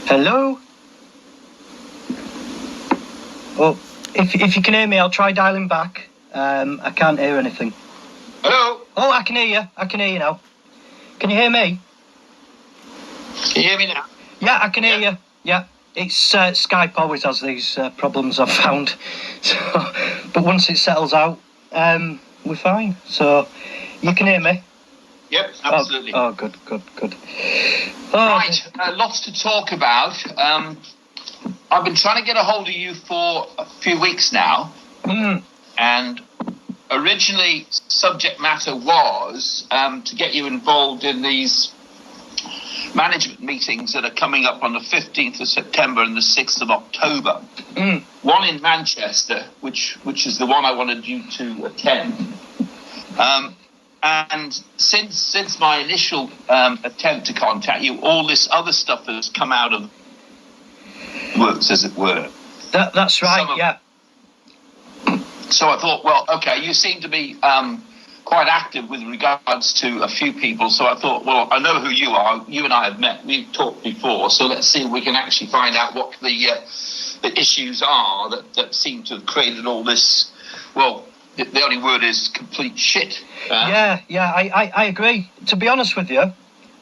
Hello? Well, if you can hear me, I'll try dialing back. I can't hear anything. Hello? Oh, I can hear you. I can hear you now. Can you hear me? Can you hear me now? Yeah, I can hear you. Yeah. It's Skype always has these problems, I've found. So, but once it settles out, we're fine. So, you can hear me? Yep, absolutely. Oh, good. Oh, right, lots to talk about. I've been trying to get a hold of you for a few weeks now. And originally, subject matter was to get you involved in these management meetings that are coming up on the 15th of September and the 6th of October. One in Manchester, which is the one I wanted you to attend. And since my initial attempt to contact you, all this other stuff has come out of works, as it were. That's right, yeah. So I thought, well, okay, you seem to be quite active with regards to a few people. So I thought, well, I know who you are. You and I have met. We've talked before. So let's see if we can actually find out what the issues are that seem to have created all this, well, the only word is complete shit. Yeah, I agree. To be honest with you,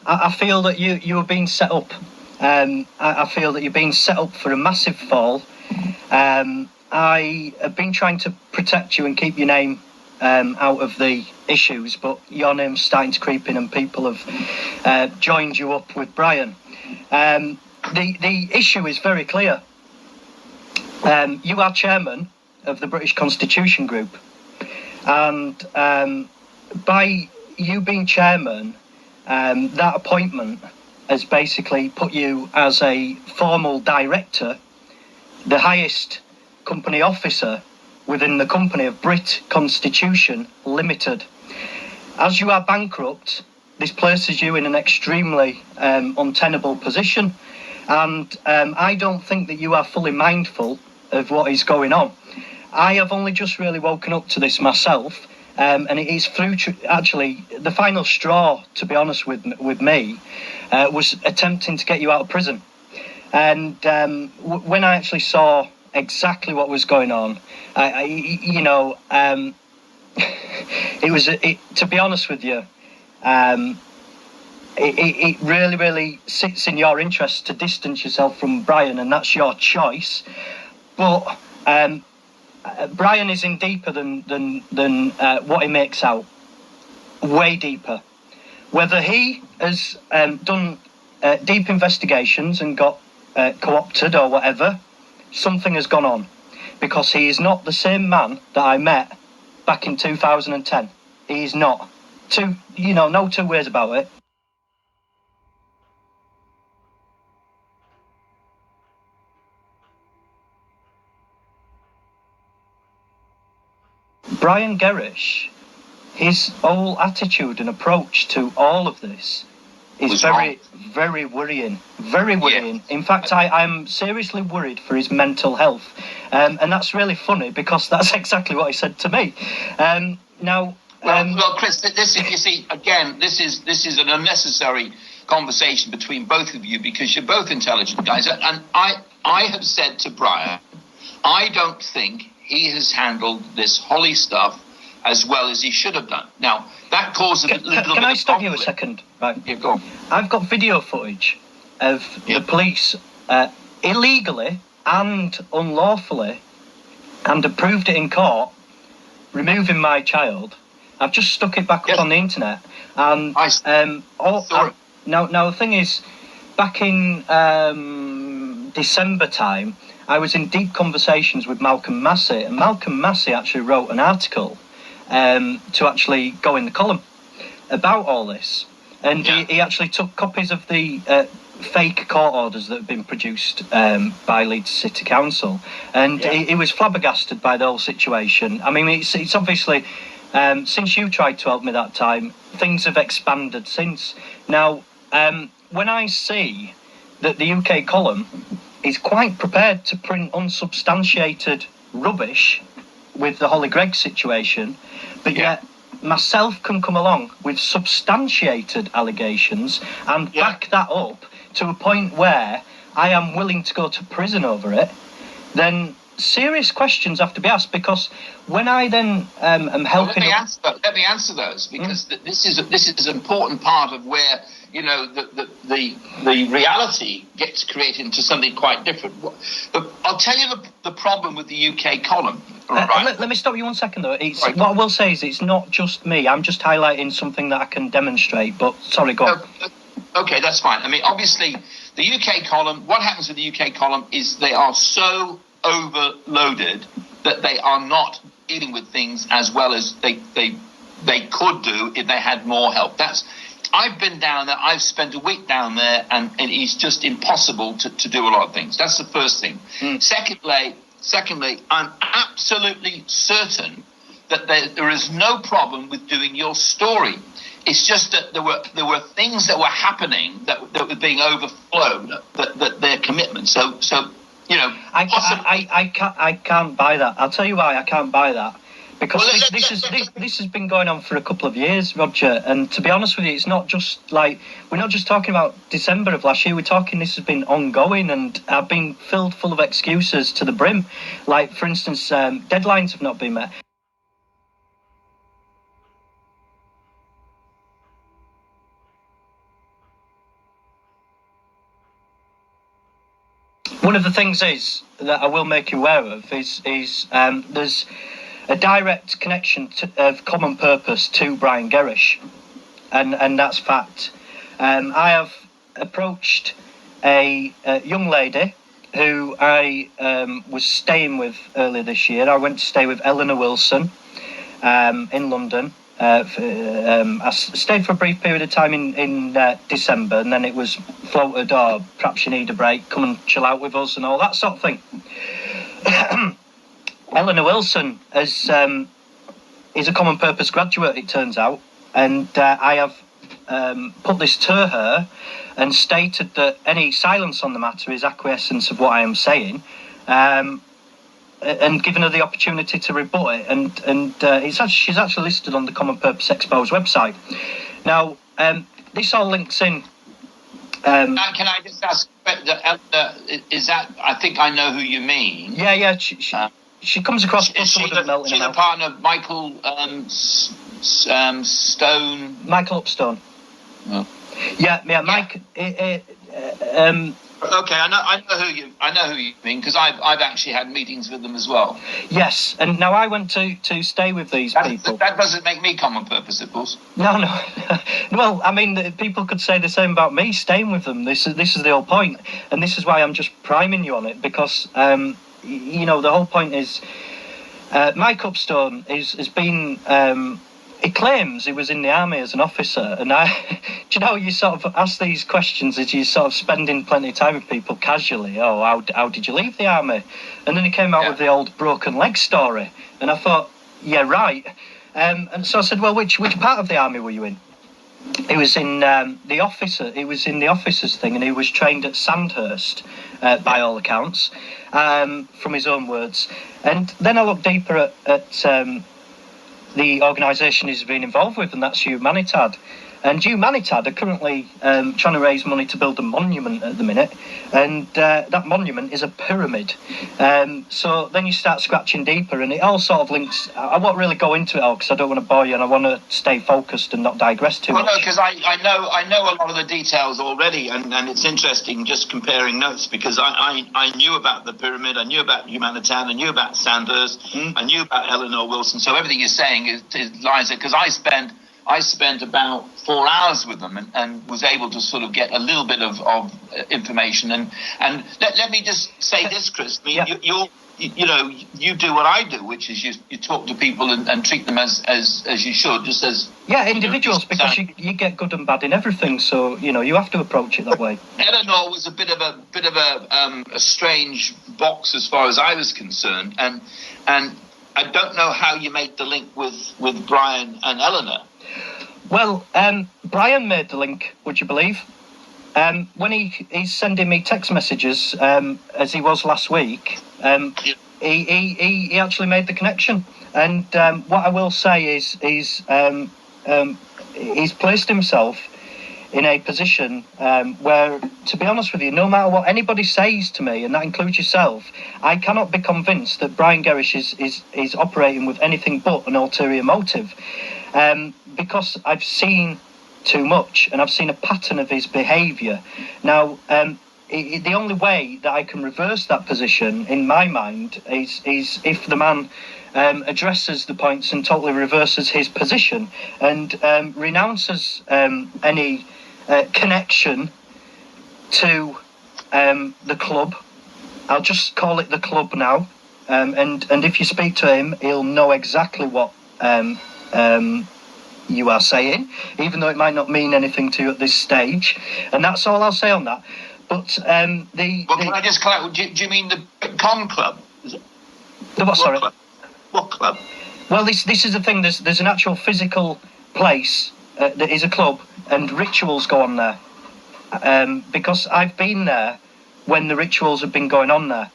I feel that you are being set up. I feel that you're being set up for a massive fall. I have been trying to protect you and keep your name out of the issues, but your name's starting to creep in and people have joined you up with Brian. The issue is very clear. You are chairman of the British Constitution Group. And by you being chairman, that appointment has basically put you as a formal director, the highest company officer within the company of Brit Constitution Limited. As you are bankrupt, this places you in an extremely untenable position, and I don't think that you are fully mindful of what is going on. I have only just really woken up to this myself, and it is through actually the final straw, to be honest with me, was attempting to get you out of prison. And when I actually saw exactly what was going on, it was to be honest with you, it really sits in your interest to distance yourself from Brian, and that's your choice. But Brian is in deeper than what he makes out. Way deeper. Whether he has done deep investigations and got co-opted or whatever, something has gone on. Because he is not the same man that I met back in 2010. He is not. No two ways about it. Brian Gerrish, his whole attitude and approach to all of this is very worrying. Very worrying. Yeah. In fact, I'm seriously worried for his mental health. And that's really funny because that's exactly what he said to me. Well, Chris, this is, you see, again, this is an unnecessary conversation between both of you because you're both intelligent guys. And I have said to Brian, I don't think he has handled this Holly stuff as well as he should have done. Now, that caused a little bit of conflict. Can I stop you a second? Right. Yeah, go on. I've got video footage of the police illegally and unlawfully, and approved it in court, removing my child. I've just stuck it back up on the internet. And now the thing is, back in December time, I was in deep conversations with Malcolm Massey, and Malcolm Massey actually wrote an article to actually go in the column about all this. And he actually took copies of the fake court orders that have been produced by Leeds City Council, and he was flabbergasted by the whole situation. I mean, it's obviously, since you tried to help me that time, things have expanded since. Now, when I see that the UK column is quite prepared to print unsubstantiated rubbish with the Holly Gregg situation, but yet myself can come along with substantiated allegations and back that up to a point where I am willing to go to prison over it, then serious questions have to be asked, because when I then am helping... Let me answer those, because this is an important part of where, you know, the reality gets created into something quite different. I'll tell you the problem with the UK column. Right? Let me stop you 1 second, though. Right. What I will say is it's not just me. I'm just highlighting something that I can demonstrate. But, sorry, go on. Okay, that's fine. I mean, obviously, the UK column, what happens with the UK column is they are so overloaded that they are not dealing with things as well as they could do if they had more help. I've been down there, I've spent a week down there, and it is just impossible to do a lot of things. That's the first thing. Secondly, I'm absolutely certain that there is no problem with doing your story. It's just that there were things that were happening that were being overflowed, that their commitment. So you know, I can't buy that. I'll tell you why I can't buy that. Because this has been going on for a couple of years, Roger. And to be honest with you, it's not just like, we're not just talking about December of last year. We're talking, this has been ongoing, and I've been filled full of excuses to the brim. Like, for instance, deadlines have not been met. One of the things is that I will make you aware of is there's a direct connection of common purpose to Brian Gerrish, and that's fact. I have approached a young lady who I was staying with earlier this year. I went to stay with Eleanor Wilson in London. I stayed for a brief period of time in December, and then it was floated, or perhaps you need a break, come and chill out with us and all that sort of thing. Eleanor Wilson is a common purpose graduate, it turns out, and I have put this to her and stated that any silence on the matter is acquiescence of what I am saying, and given her the opportunity to rebut it, and she's actually listed on the Common Purpose Expo's website. Now, this all links in. Can I just ask? Is that? I think I know who you mean. Yeah. She comes across. She's the partner of Michael Stone. Michael Upstone. Oh. Yeah, Mike. Okay, I know who you mean, because I've actually had meetings with them as well. Yes, and now I went to stay with these people. That doesn't make me common purpose, of course. No. Well, I mean, people could say the same about me staying with them. This is the whole point, and this is why I'm just priming you on it, because you know, the whole point is Mike Upstone has been. He claims he was in the army as an officer, and do you know, you sort of ask these questions as you sort of spending plenty of time with people casually. Oh, how did you leave the army? And then he came out with the old broken leg story, and I thought, yeah, right. And so I said, well, which part of the army were you in? He was in the officer. He was in the officers thing, and he was trained at Sandhurst, by all accounts, from his own words. And then I looked deeper at the organisation he's been involved with, and that's Humanitad. And Humanitad are currently trying to raise money to build a monument at the minute, and that monument is a pyramid. So then you start scratching deeper, and it all sort of links. I won't really go into it all because I don't want to bore you, and I want to stay focused and not digress too much. No, because I know a lot of the details already, and it's interesting just comparing notes, because I knew about the pyramid, I knew about Humanitad, I knew about Sandhurst, I knew about Eleanor Wilson. So everything you're saying is lies there, because I spent about 4 hours with them and was able to sort of get a little bit of information. And let me just say this, Chris. I mean, you do what I do, which is you talk to people and treat them as you should, just as individuals, because you get good and bad in everything. So you have to approach it that way. Eleanor was a bit of a strange box as far as I was concerned, and I don't know how you make the link with Brian and Eleanor. Well, Brian made the link, would you believe? When he's sending me text messages, as he was last week, he actually made the connection. And what I will say is he's placed himself in a position where, to be honest with you, no matter what anybody says to me, and that includes yourself, I cannot be convinced that Brian Gerrish is operating with anything but an ulterior motive, because I've seen too much, and I've seen a pattern of his behaviour. Now, the only way that I can reverse that position, in my mind, is if the man addresses the points and totally reverses his position and renounces any connection to the club. I'll just call it the club now, and if you speak to him, he'll know exactly what you are saying, even though it might not mean anything to you at this stage. And that's all I'll say on that. But can I just clarify? Do you mean the Con Club? The what? Sorry. Club? What club? Well, this is the thing. There's an actual physical place that is a club, and rituals go on there. Because I've been there when the rituals have been going on there,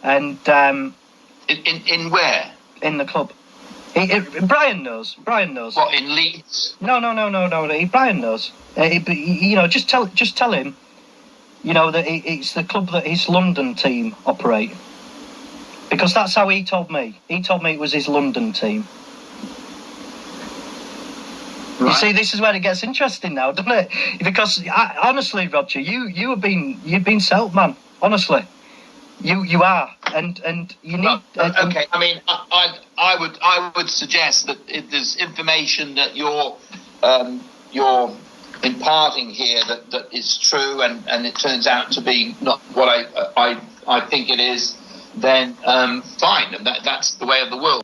and in where? In the club. Brian knows. What, in Leeds? No. Brian knows. Just tell him. That it's the club that his London team operate. Because that's how he told me. He told me it was his London team. Right. You see, this is where it gets interesting now, doesn't it? Because honestly, Roger, you've been sold, man. Honestly, you are, and you need. Okay, I mean, I would suggest that if there's information that you're imparting here that is true, and it turns out to be not what I think it is, then fine, and that's the way of the world.